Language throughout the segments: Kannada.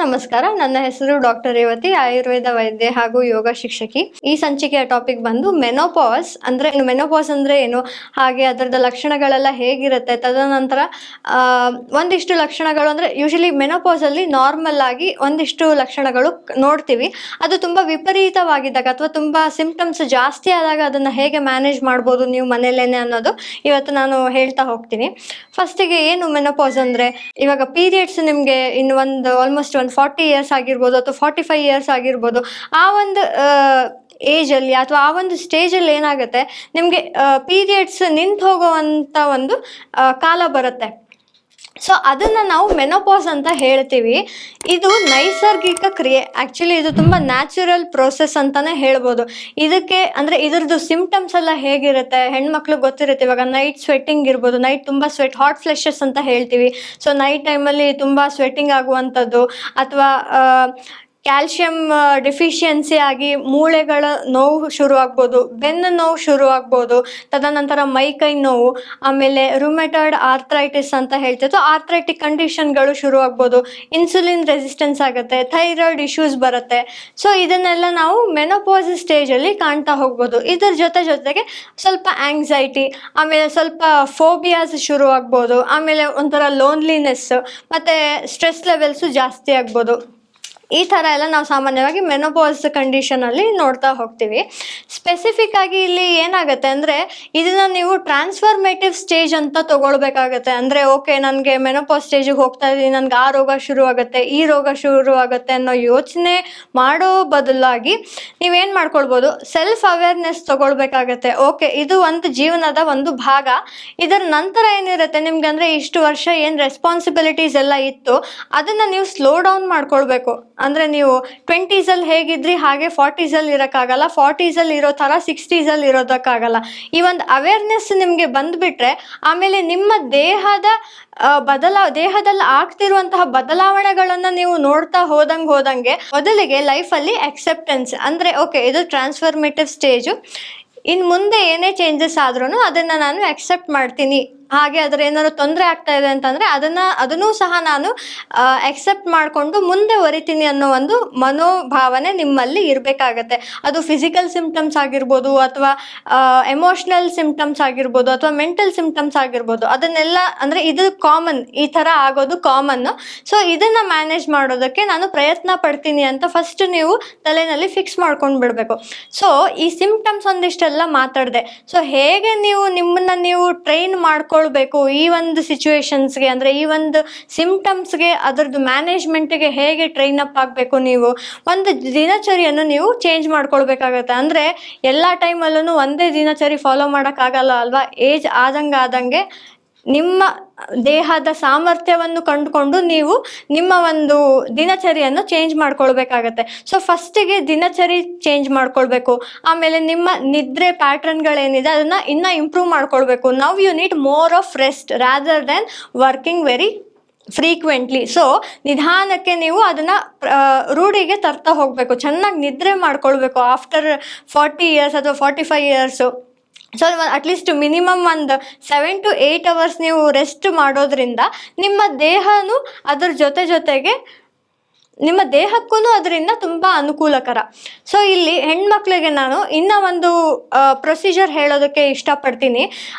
ನಮಸ್ಕಾರ. ನನ್ನ ಹೆಸರು ಡಾಕ್ಟರ್ ರೇವತಿ, ಆಯುರ್ವೇದ ವೈದ್ಯೆ ಹಾಗೂ ಯೋಗ ಶಿಕ್ಷಕಿ. ಈ ಸಂಚಿಕೆಯ ಟಾಪಿಕ್ ಬಂದು ಮೆನೋಪಾಸ್ ಅಂದ್ರೆ ಏನು, ಹಾಗೆ ಅದರದ ಲಕ್ಷಣಗಳೆಲ್ಲ ಹೇಗಿರುತ್ತೆ, ತದನಂತರ ಒಂದಿಷ್ಟು ಲಕ್ಷಣಗಳು ಅಂದ್ರೆ ಯೂಶಲಿ ಮೆನೋಪಾಸ್ ಅಲ್ಲಿ ನಾರ್ಮಲ್ ಆಗಿ ಒಂದಿಷ್ಟು ಲಕ್ಷಣಗಳು ನೋಡ್ತೀವಿ. ಅದು ತುಂಬಾ ವಿಪರೀತವಾಗಿದ್ದಾಗ ಅಥವಾ ತುಂಬಾ ಸಿಂಪ್ಟಮ್ಸ್ ಜಾಸ್ತಿ ಆದಾಗ ಅದನ್ನ ಹೇಗೆ ಮ್ಯಾನೇಜ್ ಮಾಡ್ಬೋದು ನೀವು ಮನೇಲೇನೆ ಅನ್ನೋದು ಇವತ್ತು ನಾನು ಹೇಳ್ತಾ ಹೋಗ್ತೀನಿ. ಫಸ್ಟಿಗೆ ಏನು ಮೆನೋಪಾಸ್ ಅಂದ್ರೆ, ಇವಾಗ ಪೀರಿಯಡ್ಸ್ ನಿಮ್ಗೆ ಇನ್ನು ಆಲ್ಮೋಸ್ಟ್ ಒಂದು 40 ಇಯರ್ಸ್ ಆಗಿರ್ಬೋದು ಅಥವಾ 45 ಇಯರ್ಸ್ ಆಗಿರ್ಬೋದು. ಆ ಒಂದು ಏಜ್ ಅಲ್ಲಿ ಅಥವಾ ಆ ಒಂದು ಸ್ಟೇಜ್ ಅಲ್ಲಿ ಏನಾಗುತ್ತೆ, ನಿಮ್ಗೆ ಪೀರಿಯಡ್ಸ್ ನಿಂತು ಹೋಗುವಂತ ಒಂದು ಕಾಲ ಬರುತ್ತೆ. ಸೊ ಅದನ್ನ ನಾವು ಮೆನೋಪಾಸ್ ಅಂತ ಹೇಳ್ತೀವಿ. ಇದು ನೈಸರ್ಗಿಕ ಕ್ರಿಯೆ. ಆಕ್ಚುಲಿ ಇದು ತುಂಬಾ ನ್ಯಾಚುರಲ್ ಪ್ರೋಸೆಸ್ ಅಂತಾನೆ ಹೇಳ್ಬೋದು. ಇದಕ್ಕೆ ಅಂದ್ರೆ ಇದ್ರದ್ದು ಸಿಂಪ್ಟಮ್ಸ್ ಎಲ್ಲ ಹೇಗಿರುತ್ತೆ, ಹೆಣ್ಮಕ್ಳು ಗೊತ್ತಿರುತ್ತೆ. ಇವಾಗ ನೈಟ್ ಸ್ವೆಟ್ಟಿಂಗ್ ಇರ್ಬೋದು, ನೈಟ್ ತುಂಬಾ ಹಾಟ್ ಫ್ಲೆಶಸ್ ಅಂತ ಹೇಳ್ತೀವಿ. ಸೊ ನೈಟ್ ಟೈಮಲ್ಲಿ ತುಂಬಾ ಸ್ವೆಟ್ಟಿಂಗ್ ಆಗುವಂಥದ್ದು, ಅಥವಾ ಕ್ಯಾಲ್ಶಿಯಂ ಡೆಫಿಷಿಯನ್ಸಿ ಆಗಿ ಮೂಳೆಗಳ ನೋವು ಶುರು ಆಗ್ಬೋದು, ಬೆನ್ನು ನೋವು ಶುರು ಆಗ್ಬೋದು, ತದನಂತರ ಮೈಕೈ ನೋವು, ಆಮೇಲೆ ರುಮೆಟಾಯ್ಡ್ ಆರ್ಥ್ರೈಟಿಸ್ ಅಂತ ಹೇಳ್ತಿತ್ತು, ಆರ್ಥ್ರೈಟಿಕ್ ಕಂಡೀಷನ್ಗಳು ಶುರು ಆಗ್ಬೋದು, ಇನ್ಸುಲಿನ್ ರೆಸಿಸ್ಟೆನ್ಸ್ ಆಗುತ್ತೆ, ಥೈರಾಯ್ಡ್ ಇಶ್ಯೂಸ್ ಬರುತ್ತೆ. ಸೊ ಇದನ್ನೆಲ್ಲ ನಾವು ಮೆನೋಪಾಸ್ ಸ್ಟೇಜಲ್ಲಿ ಕಾಣ್ತಾ ಹೋಗ್ಬೋದು. ಇದರ ಜೊತೆಗೆ ಸ್ವಲ್ಪ ಆಂಗ್ಸೈಟಿ, ಆಮೇಲೆ ಸ್ವಲ್ಪ ಫೋಬಿಯಾಸ್ ಶುರು ಆಗ್ಬೋದು, ಆಮೇಲೆ ಒಂಥರ ಲೋನ್ಲಿನೆಸ್ ಮತ್ತು ಸ್ಟ್ರೆಸ್ ಲೆವೆಲ್ಸು ಜಾಸ್ತಿ ಆಗ್ಬೋದು. ಈ ಥರ ಎಲ್ಲ ನಾವು ಸಾಮಾನ್ಯವಾಗಿ ಮೆನೋಪಾಸ್ ಕಂಡೀಷನಲ್ಲಿ ನೋಡ್ತಾ ಹೋಗ್ತೀವಿ. ಸ್ಪೆಸಿಫಿಕ್ ಆಗಿ ಇಲ್ಲಿ ಏನಾಗುತ್ತೆ ಅಂದರೆ, ಇದನ್ನು ನೀವು ಟ್ರಾನ್ಸ್ಫಾರ್ಮೇಟಿವ್ ಸ್ಟೇಜ್ ಅಂತ ತಗೊಳ್ಬೇಕಾಗತ್ತೆ. ಅಂದರೆ ಓಕೆ, ನನಗೆ ಮೆನೋಪಾಸ್ ಸ್ಟೇಜಿಗೆ ಹೋಗ್ತಾ ಇದ್ದೀನಿ, ನನಗೆ ಆ ರೋಗ ಶುರು ಆಗುತ್ತೆ, ಈ ರೋಗ ಶುರು ಆಗುತ್ತೆ ಅನ್ನೋ ಯೋಚನೆ ಮಾಡೋ ಬದಲಾಗಿ ನೀವೇನು ಮಾಡ್ಕೊಳ್ಬೋದು, ಸೆಲ್ಫ್ ಅವೇರ್ನೆಸ್ ತಗೊಳ್ಬೇಕಾಗತ್ತೆ. ಓಕೆ, ಇದು ಒಂದು ಜೀವನದ ಒಂದು ಭಾಗ. ಇದರ ನಂತರ ಏನಿರುತ್ತೆ ನಿಮ್ಗೆ, ಅಂದರೆ ಇಷ್ಟು ವರ್ಷ ಏನು ರೆಸ್ಪಾನ್ಸಿಬಿಲಿಟೀಸ್ ಎಲ್ಲ ಇತ್ತು ಅದನ್ನು ನೀವು ಸ್ಲೋ ಡೌನ್ ಮಾಡ್ಕೊಳ್ಬೇಕು. ಅಂದರೆ ನೀವು 20s ಹೇಗಿದ್ರಿ ಹಾಗೆ 40s ಇರೋಕ್ಕಾಗಲ್ಲ, 40s ಇರೋ ಥರ 60s ಇರೋದಕ್ಕಾಗಲ್ಲ. ಈ ಒಂದು ಅವೇರ್ನೆಸ್ ನಿಮಗೆ ಬಂದುಬಿಟ್ರೆ ಆಮೇಲೆ ನಿಮ್ಮ ದೇಹದಲ್ಲಿ ಆಗ್ತಿರುವಂತಹ ಬದಲಾವಣೆಗಳನ್ನು ನೀವು ನೋಡ್ತಾ ಹೋದಂಗೆ ಮೊದಲಿಗೆ ಲೈಫಲ್ಲಿ ಅಕ್ಸೆಪ್ಟೆನ್ಸ್, ಅಂದರೆ ಓಕೆ ಇದು ಟ್ರಾನ್ಸ್ಫಾರ್ಮೇಟಿವ್ ಸ್ಟೇಜು, ಇನ್ನು ಮುಂದೆ ಏನೇ ಚೇಂಜಸ್ ಆದ್ರೂ ಅದನ್ನು ನಾನು ಅಕ್ಸೆಪ್ಟ್ ಮಾಡ್ತೀನಿ. ಹಾಗೆ ಅದರ ಏನಾದ್ರು ತೊಂದರೆ ಆಗ್ತಾ ಇದೆ ಅಂತಂದರೆ ಅದನ್ನೂ ಸಹ ನಾನು ಅಕ್ಸೆಪ್ಟ್ ಮಾಡಿಕೊಂಡು ಮುಂದೆ ಹೊರಿತೀನಿ ಅನ್ನೋ ಒಂದು ಮನೋಭಾವನೆ ನಿಮ್ಮಲ್ಲಿ ಇರಬೇಕಾಗತ್ತೆ. ಅದು ಫಿಸಿಕಲ್ ಸಿಂಪ್ಟಮ್ಸ್ ಆಗಿರ್ಬೋದು, ಅಥವಾ ಎಮೋಷ್ನಲ್ ಸಿಂಪ್ಟಮ್ಸ್ ಆಗಿರ್ಬೋದು, ಅಥವಾ ಮೆಂಟಲ್ ಸಿಂಪ್ಟಮ್ಸ್ ಆಗಿರ್ಬೋದು. ಅದನ್ನೆಲ್ಲ ಅಂದರೆ ಇದು ಕಾಮನ್, ಈ ಥರ ಆಗೋದು ಕಾಮನ್ನು. ಸೊ ಇದನ್ನು ಮ್ಯಾನೇಜ್ ಮಾಡೋದಕ್ಕೆ ನಾನು ಪ್ರಯತ್ನ ಪಡ್ತೀನಿ ಅಂತ ಫಸ್ಟ್ ನೀವು ತಲೆಯಲ್ಲಿ ಫಿಕ್ಸ್ ಮಾಡ್ಕೊಂಡು ಬಿಡಬೇಕು. ಸೊ ಈ ಸಿಂಪ್ಟಮ್ಸ್ ಒಂದಿಷ್ಟೆಲ್ಲ ಮಾತಾಡಿದೆ. ಸೊ ಹೇಗೆ ನಿಮ್ಮನ್ನು ನೀವು ಟ್ರೈನ್ ಮಾಡ್ಕೊಳ್ಬೇಕು ಈ ಒಂದು ಸಿಚುವೇಶನ್ಸ್ಗೆ, ಅಂದರೆ ಈ ಒಂದು ಸಿಂಪ್ಟಮ್ಸ್ಗೆ ಅದರದ್ದು ಮ್ಯಾನೇಜ್ಮೆಂಟ್ಗೆ ಹೇಗೆ ಟ್ರೈನ್ ಅಪ್ ಆಗಬೇಕು, ನೀವು ಒಂದು ದಿನಚರಿಯನ್ನು ನೀವು ಚೇಂಜ್ ಮಾಡ್ಕೊಳ್ಬೇಕಾಗತ್ತೆ. ಅಂದರೆ ಎಲ್ಲ ಟೈಮಲ್ಲೂ ಒಂದೇ ದಿನಚರಿ ಫಾಲೋ ಮಾಡೋಕ್ಕಾಗಲ್ಲ ಅಲ್ವಾ. ಏಜ್ ಆದಂಗೆ ನಿಮ್ಮ ದೇಹದ ಸಾಮರ್ಥ್ಯವನ್ನು ಕಂಡುಕೊಂಡು ನೀವು ನಿಮ್ಮ ಒಂದು ದಿನಚರಿಯನ್ನು ಚೇಂಜ್ ಮಾಡ್ಕೊಳ್ಬೇಕಾಗತ್ತೆ. ಸೊ ಫಸ್ಟಿಗೆ ದಿನಚರಿ ಚೇಂಜ್ ಮಾಡ್ಕೊಳ್ಬೇಕು. ಆಮೇಲೆ ನಿಮ್ಮ ನಿದ್ರೆ ಪ್ಯಾಟ್ರನ್ಗಳೇನಿದೆ ಅದನ್ನು ಇನ್ನೂ ಇಂಪ್ರೂವ್ ಮಾಡ್ಕೊಳ್ಬೇಕು. Now you need more of rest rather than working very frequently. So ನಿಧಾನಕ್ಕೆ ನೀವು ಅದನ್ನು ರೂಢಿಗೆ ತರ್ತಾ ಹೋಗಬೇಕು. ಚೆನ್ನಾಗಿ ನಿದ್ರೆ ಮಾಡ್ಕೊಳ್ಬೇಕು. ಆಫ್ಟರ್ 40 ಇಯರ್ಸ್ ಅಥವಾ 45 ಇಯರ್ಸು ಸೊ ಅಟ್ಲೀಸ್ಟ್ ಮಿನಿಮಮ್ ಒಂದು 7 to 8 ಅವರ್ಸ್ ನೀವು ರೆಸ್ಟ್ ಮಾಡೋದ್ರಿಂದ ನಿಮ್ಮ ದೇಹನೂ ಅದರ ಜೊತೆಗೆ ನಿಮ್ಮ ದೇಹಕ್ಕೂ ಅದರಿಂದ ತುಂಬ ಅನುಕೂಲಕರ. ಸೊ ಇಲ್ಲಿ ಹೆಣ್ಮಕ್ಳಿಗೆ ನಾನು ಇನ್ನೂ ಒಂದು ಪ್ರೊಸೀಜರ್ ಹೇಳೋದಕ್ಕೆ ಇಷ್ಟಪಡ್ತೀನಿ.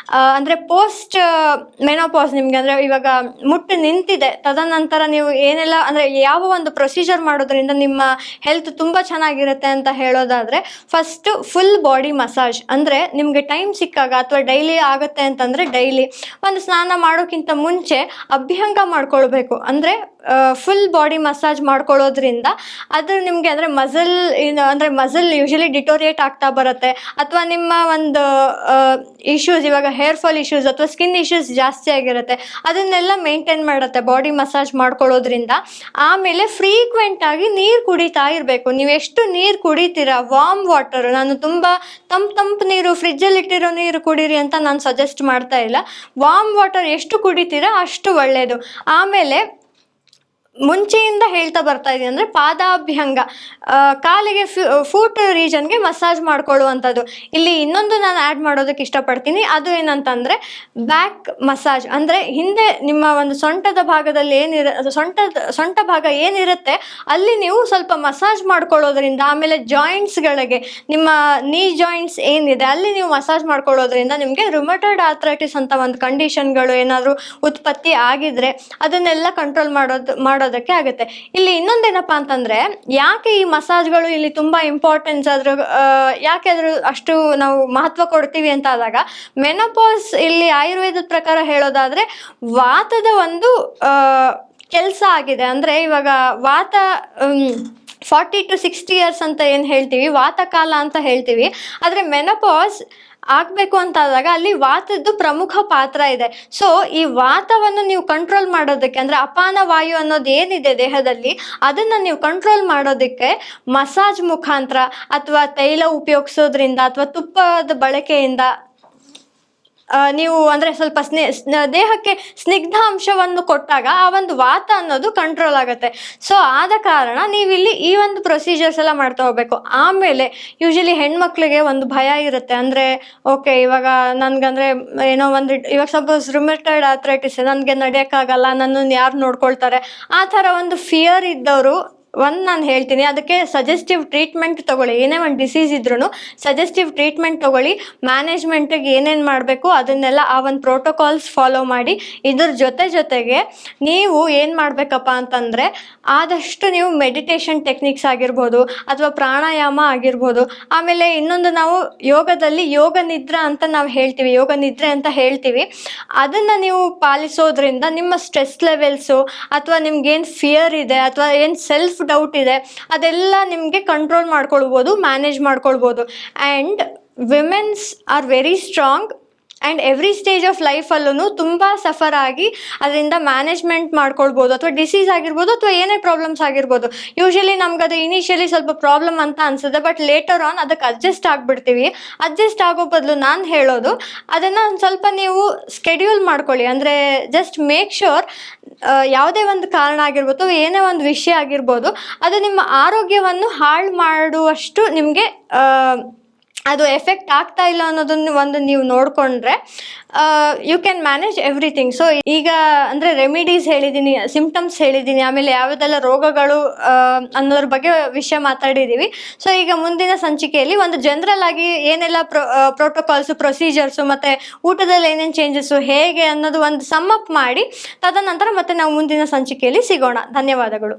ಅಂದರೆ ಪೋಸ್ಟ್ ಮೆನೋಪಾಸ್ ನಿಮಗೆ, ಅಂದರೆ ಇವಾಗ ಮುಟ್ಟು ನಿಂತಿದೆ, ತದನಂತರ ನೀವು ಏನೆಲ್ಲ ಅಂದರೆ ಯಾವ ಒಂದು ಪ್ರೊಸೀಜರ್ ಮಾಡೋದ್ರಿಂದ ನಿಮ್ಮ ಹೆಲ್ತ್ ತುಂಬ ಚೆನ್ನಾಗಿರುತ್ತೆ ಅಂತ ಹೇಳೋದಾದರೆ, ಫಸ್ಟು ಫುಲ್ ಬಾಡಿ ಮಸಾಜ್. ಅಂದರೆ ನಿಮಗೆ ಟೈಮ್ ಸಿಕ್ಕಾಗ ಅಥವಾ ಡೈಲಿ ಆಗುತ್ತೆ ಅಂತಂದರೆ ಡೈಲಿ ಒಂದು ಸ್ನಾನ ಮಾಡೋಕ್ಕಿಂತ ಮುಂಚೆ ಅಭ್ಯಂಗ ಮಾಡ್ಕೊಳ್ಬೇಕು. ಅಂದರೆ ಫುಲ್ ಬಾಡಿ ಮಸಾಜ್ ಮಾಡ್ಕೊಳ್ಳೋದ್ರಿಂದ ಅದು ನಿಮಗೆ ಅಂದರೆ ಮಸಲ್ ಯೂಶಲಿ ಡಿಟೋರಿಯೇಟ್ ಆಗ್ತಾ ಬರುತ್ತೆ, ಅಥವಾ ನಿಮ್ಮ ಒಂದು ಇಶ್ಯೂಸ್, ಇವಾಗ ಹೇರ್ ಫಾಲ್ ಇಶ್ಯೂಸ್ ಅಥವಾ ಸ್ಕಿನ್ ಇಶ್ಯೂಸ್ ಜಾಸ್ತಿ ಆಗಿರುತ್ತೆ, ಅದನ್ನೆಲ್ಲ ಮೇಂಟೈನ್ ಮಾಡುತ್ತೆ ಬಾಡಿ ಮಸಾಜ್ ಮಾಡ್ಕೊಳ್ಳೋದ್ರಿಂದ. ಆಮೇಲೆ ಫ್ರೀಕ್ವೆಂಟ್ ಆಗಿ ನೀರು ಕುಡಿತಾ ಇರಬೇಕು. ನೀವು ಎಷ್ಟು ನೀರು ಕುಡಿತೀರಾ, ವಾರ್ಮ್ ವಾಟರ್, ನಾನು ತುಂಬ ತಂಪು ನೀರು, ಫ್ರಿಜ್ಜಲ್ಲಿ ಇಟ್ಟಿರೋ ನೀರು ಕುಡೀರಿ ಅಂತ ನಾನು ಸಜೆಸ್ಟ್ ಮಾಡ್ತಾ ಇಲ್ಲ. ವಾರ್ಮ್ ವಾಟರ್ ಎಷ್ಟು ಕುಡಿತೀರಾ ಅಷ್ಟು ಒಳ್ಳೆಯದು. ಆಮೇಲೆ ಮುಂಚೆಯಿಂದ ಹೇಳ್ತಾ ಬರ್ತಾ ಇದೀನಿ ಅಂದರೆ ಪಾದಾಭ್ಯಂಗ, ಕಾಲಿಗೆ ಫೂಟ್ ರೀಜನ್ಗೆ ಮಸಾಜ್ ಮಾಡ್ಕೊಳ್ಳುವಂಥದ್ದು. ಇಲ್ಲಿ ಇನ್ನೊಂದು ನಾನು ಆ್ಯಡ್ ಮಾಡೋದಕ್ಕೆ ಇಷ್ಟಪಡ್ತೀನಿ, ಅದು ಏನಂತಂದರೆ ಬ್ಯಾಕ್ ಮಸಾಜ್. ಅಂದರೆ ಹಿಂದೆ ನಿಮ್ಮ ಒಂದು ಸೊಂಟದ ಭಾಗದಲ್ಲಿ ಸೊಂಟ ಭಾಗ ಏನಿರುತ್ತೆ ಅಲ್ಲಿ ನೀವು ಸ್ವಲ್ಪ ಮಸಾಜ್ ಮಾಡ್ಕೊಳ್ಳೋದ್ರಿಂದ, ಆಮೇಲೆ ಜಾಯಿಂಟ್ಸ್ಗಳಿಗೆ ನಿಮ್ಮ ನೀ ಜಾಯಿಂಟ್ಸ್ ಏನಿದೆ ಅಲ್ಲಿ ನೀವು ಮಸಾಜ್ ಮಾಡ್ಕೊಳ್ಳೋದ್ರಿಂದ ನಿಮಗೆ ರುಮಟಾಯ್ಡ್ ಆರ್ಥರೈಟಿಸ್ ಅಂತ ಒಂದು ಕಂಡೀಷನ್ಗಳು ಏನಾದರೂ ಉತ್ಪತ್ತಿ ಆಗಿದ್ರೆ ಅದನ್ನೆಲ್ಲ ಕಂಟ್ರೋಲ್ ಮಾಡೋದಕ್ಕೆ ಆಗುತ್ತೆ. ಇಲ್ಲಿ ಇನ್ನೊಂದೇನಪ್ಪ ಅಂತಂದ್ರೆ, ಯಾಕೆ ಈ ಮಸಾಜ್ಗಳು ಇಲ್ಲಿ ತುಂಬಾ ಇಂಪಾರ್ಟೆನ್ಸ್ ಯಾಕೆ ಅದ್ರ ಅಷ್ಟು ನಾವು ಮಹತ್ವ ಕೊಡ್ತೀವಿ ಅಂತ ಆದಾಗ, ಮೆನೋಪಾಸ್ ಇಲ್ಲಿ ಆಯುರ್ವೇದದ ಪ್ರಕಾರ ಹೇಳೋದಾದ್ರೆ ವಾತದ ಒಂದು ಕೆಲಸ ಆಗಿದೆ. ಅಂದ್ರೆ ಇವಾಗ ವಾತ 40 to 60 ಇಯರ್ಸ್ ಅಂತ ಏನು ಹೇಳ್ತೀವಿ, ವಾತಕಾಲ ಅಂತ ಹೇಳ್ತೀವಿ. ಆದರೆ ಮೆನೋಪಾಸ್ ಆಗಬೇಕು ಅಂತಾದಾಗ ಅಲ್ಲಿ ವಾತದ್ದು ಪ್ರಮುಖ ಪಾತ್ರ ಇದೆ. ಸೊ ಈ ವಾತವನ್ನು ನೀವು ಕಂಟ್ರೋಲ್ ಮಾಡೋದಕ್ಕೆ, ಅಂದರೆ ಅಪಾನ ವಾಯು ಅನ್ನೋದು ಏನಿದೆ ದೇಹದಲ್ಲಿ ಅದನ್ನು ನೀವು ಕಂಟ್ರೋಲ್ ಮಾಡೋದಕ್ಕೆ ಮಸಾಜ್ ಮುಖಾಂತರ ಅಥವಾ ತೈಲ ಉಪಯೋಗಿಸೋದ್ರಿಂದ ಅಥವಾ ತುಪ್ಪದ ಬಳಕೆಯಿಂದ ನೀವು ಅಂದರೆ ಸ್ವಲ್ಪ ದೇಹಕ್ಕೆ ಸ್ನಿಗ್ಧಾಂಶವನ್ನು ಕೊಟ್ಟಾಗ ಆ ಒಂದು ವಾತ ಅನ್ನೋದು ಕಂಟ್ರೋಲ್ ಆಗುತ್ತೆ. ಸೊ ಆದ ಕಾರಣ ನೀವಿಲ್ಲಿ ಈ ಒಂದು ಪ್ರೊಸೀಜರ್ಸ್ ಎಲ್ಲ ಮಾಡ್ತಾ ಹೋಗ್ಬೇಕು. ಆಮೇಲೆ ಯೂಶಲಿ ಹೆಣ್ಮಕ್ಳಿಗೆ ಒಂದು ಭಯ ಇರುತ್ತೆ, ಅಂದರೆ ಓಕೆ ಇವಾಗ ನನಗಂದರೆ ಏನೋ ಒಂದು ಇವಾಗ ಸಪೋಸ್ ರುಮಟೈಡ್ ಆರ್ಥರೈಟಿಸ್, ನನಗೆ ನಡೆಯೋಕ್ಕಾಗಲ್ಲ, ನನ್ನನ್ನು ಯಾರು ನೋಡ್ಕೊಳ್ತಾರೆ, ಆ ಥರ ಒಂದು ಫಿಯರ್ ಇದ್ದವರು ನಾನು ಹೇಳ್ತೀನಿ, ಅದಕ್ಕೆ ಸಜೆಸ್ಟಿವ್ ಟ್ರೀಟ್ಮೆಂಟ್ ತಗೊಳ್ಳಿ. ಏನೇ ಒಂದು ಡಿಸೀಸ್ ಇದ್ರೂ ಸಜೆಸ್ಟಿವ್ ಟ್ರೀಟ್ಮೆಂಟ್ ತಗೊಳ್ಳಿ. ಮ್ಯಾನೇಜ್ಮೆಂಟಿಗೆ ಏನೇನು ಮಾಡಬೇಕು ಅದನ್ನೆಲ್ಲ ಆ ಒಂದು ಪ್ರೋಟೋಕಾಲ್ಸ್ ಫಾಲೋ ಮಾಡಿ. ಇದ್ರ ಜೊತೆಗೆ ನೀವು ಏನು ಮಾಡಬೇಕಪ್ಪ ಅಂತಂದರೆ, ಆದಷ್ಟು ನೀವು ಮೆಡಿಟೇಷನ್ ಟೆಕ್ನಿಕ್ಸ್ ಆಗಿರ್ಬೋದು ಅಥವಾ ಪ್ರಾಣಾಯಾಮ ಆಗಿರ್ಬೋದು, ಆಮೇಲೆ ಇನ್ನೊಂದು ನಾವು ಯೋಗದಲ್ಲಿ ಯೋಗ ನಿದ್ರಾ ಅಂತ ನಾವು ಹೇಳ್ತೀವಿ, ಯೋಗ ನಿದ್ರೆ ಅಂತ ಹೇಳ್ತೀವಿ, ಅದನ್ನು ನೀವು ಪಾಲಿಸೋದ್ರಿಂದ ನಿಮ್ಮ ಸ್ಟ್ರೆಸ್ ಲೆವೆಲ್ಸು ಅಥವಾ ನಿಮ್ಗೇನು ಫಿಯರ್ ಇದೆ ಅಥವಾ ಏನು ಸೆಲ್ಫ್ ಡೌಟ್ ಇದೆ ಅದೆಲ್ಲ ನಿಮಗೆ ಕಂಟ್ರೋಲ್ ಮಾಡ್ಕೊಳ್ಬೋದು, ಮ್ಯಾನೇಜ್ ಮಾಡ್ಕೊಳ್ಬೋದು. And womens are very strong and every stage of ಲೈಫಲ್ಲೂ ತುಂಬ ಸಫರ್ ಆಗಿ ಅದರಿಂದ ಮ್ಯಾನೇಜ್ಮೆಂಟ್ ಮಾಡ್ಕೊಳ್ಬೋದು, ಅಥವಾ ಡಿಸೀಸ್ ಆಗಿರ್ಬೋದು ಅಥವಾ ಏನೇ ಪ್ರಾಬ್ಲಮ್ಸ್ ಆಗಿರ್ಬೋದು. ಯೂಶಲಿ ನಮ್ಗೆ ಅದು ಇನಿಷಿಯಲಿ ಸ್ವಲ್ಪ ಪ್ರಾಬ್ಲಮ್ ಅಂತ ಅನ್ಸುತ್ತೆ, ಬಟ್ ಲೇಟರ್ ಆನ್ ಅದಕ್ಕೆ ಅಡ್ಜಸ್ಟ್ ಆಗಿಬಿಡ್ತೀವಿ. ಅಡ್ಜಸ್ಟ್ ಆಗೋ ಬದಲು ನಾನು ಹೇಳೋದು ಅದನ್ನು ಒಂದು ಸ್ವಲ್ಪ ನೀವು ಸ್ಕೆಡ್ಯೂಲ್ ಮಾಡ್ಕೊಳ್ಳಿ. ಅಂದರೆ ಜಸ್ಟ್ ಮೇಕ್ ಶ್ಯೂರ್ ಯಾವುದೇ ಒಂದು ಕಾರಣ ಆಗಿರ್ಬೋದು, ಏನೇ ಒಂದು ವಿಷಯ ಆಗಿರ್ಬೋದು, ಅದು ನಿಮ್ಮ ಆರೋಗ್ಯವನ್ನು ಹಾಳು ಮಾಡುವಷ್ಟು ನಿಮಗೆ ಅದು ಎಫೆಕ್ಟ್ ಆಗ್ತಾ ಇಲ್ಲ ಅನ್ನೋದನ್ನು ಒಂದು ನೀವು ನೋಡಿಕೊಂಡ್ರೆ you can manage everything. So ಈಗ ಅಂದರೆ ರೆಮಿಡೀಸ್ ಹೇಳಿದ್ದೀನಿ, ಸಿಂಪ್ಟಮ್ಸ್ ಹೇಳಿದ್ದೀನಿ, ಆಮೇಲೆ ಯಾವುದೆಲ್ಲ ರೋಗಗಳು ಅನ್ನೋದ್ರ ಬಗ್ಗೆ ವಿಷಯ ಮಾತಾಡಿದ್ದೀವಿ. ಸೊ ಈಗ ಮುಂದಿನ ಸಂಚಿಕೆಯಲ್ಲಿ ಒಂದು ಜನರಲ್ ಆಗಿ ಏನೆಲ್ಲ ಪ್ರೋಟೋಕಾಲ್ಸು, ಪ್ರೊಸೀಜರ್ಸು ಮತ್ತು ಊಟದಲ್ಲಿ ಏನೇನು ಚೇಂಜಸ್ಸು ಹೇಗೆ ಅನ್ನೋದು ಒಂದು ಸಮ್ ಅಪ್ ಮಾಡಿ ತದನಂತರ ಮತ್ತೆ ನಾವು ಮುಂದಿನ ಸಂಚಿಕೆಯಲ್ಲಿ ಸಿಗೋಣ. ಧನ್ಯವಾದಗಳು.